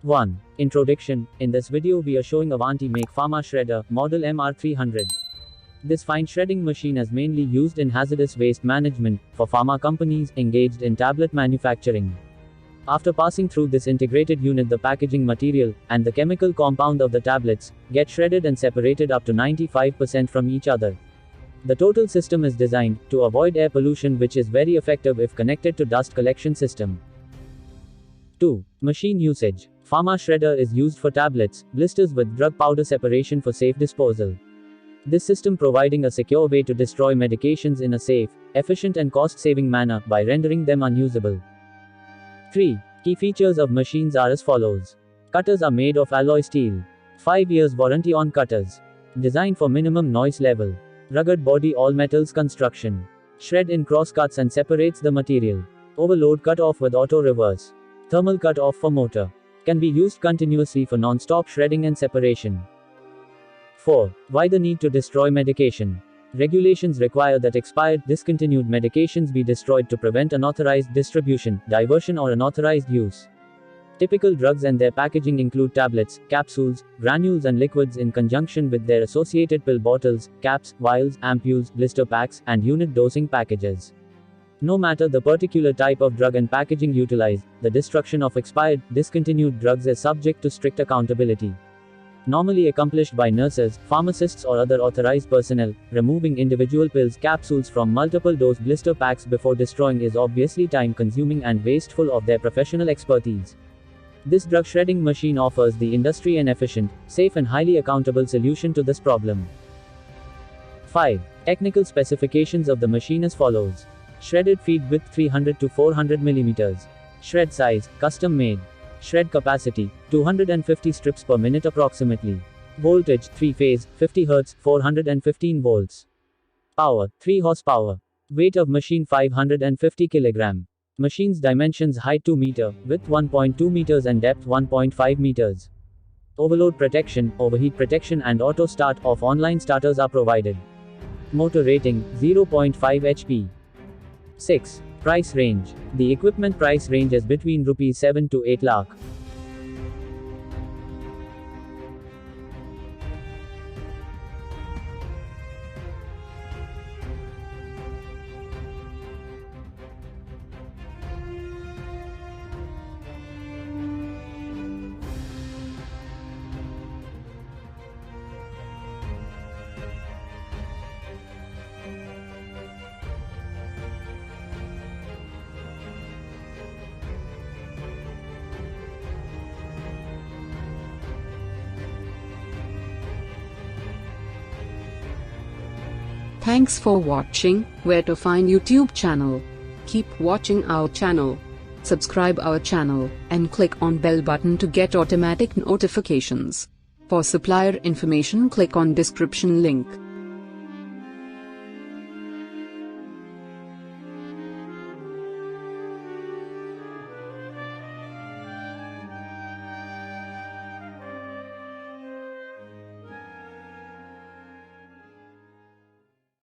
1. Introduction. In this video we are showing Avanti make Pharma shredder, model MR300. This fine shredding machine is mainly used in hazardous waste management, for pharma companies engaged in tablet manufacturing. After passing through this integrated unit, the packaging material, and the chemical compound of the tablets, get shredded and separated up to 95% from each other. The total system is designed to avoid air pollution, which is very effective if connected to dust collection system. 2. Machine usage. Pharma shredder is used for tablets, blisters with drug powder separation for safe disposal. This system providing a secure way to destroy medications in a safe, efficient and cost-saving manner by rendering them unusable. 3. Key features of machines are as follows. Cutters are made of alloy steel. 5 years warranty on cutters. Designed for minimum noise level. Rugged body all metals construction. Shred in cross cuts and separates the material. Overload cut off with auto reverse. Thermal cut off for motor. Can be used continuously for non-stop shredding and separation. 4. Why the need to destroy medication? Regulations require that expired, discontinued medications be destroyed to prevent unauthorized distribution, diversion or unauthorized use. Typical drugs and their packaging include tablets, capsules, granules and liquids in conjunction with their associated pill bottles, caps, vials, ampules, blister packs, and unit dosing packages. No matter the particular type of drug and packaging utilized, the destruction of expired, discontinued drugs is subject to strict accountability. Normally accomplished by nurses, pharmacists or other authorized personnel, removing individual pills, capsules from multiple dose blister packs before destroying is obviously time-consuming and wasteful of their professional expertise. This drug shredding machine offers the industry an efficient, safe and highly accountable solution to this problem. 5. Technical specifications of the machine as follows. Shredded feed width 300 to 400 mm. Shred size, custom made. Shred capacity, 250 strips per minute approximately. Voltage, 3-phase, 50 Hz, 415 volts. Power, 3 horsepower. Weight of machine 550 kg. Machine's dimensions: height 2 meter, width 1.2 meters and depth 1.5 meters. Overload protection, overheat protection and auto start-off online starters are provided. Motor rating, 0.5 HP. 6. Price range. The equipment price range is between Rs 7 to 8 lakh. Thanks for watching. Where to find YouTube channel? Keep watching our channel. Subscribe our channel and click on bell button to get automatic notifications. For supplier information, click on description link.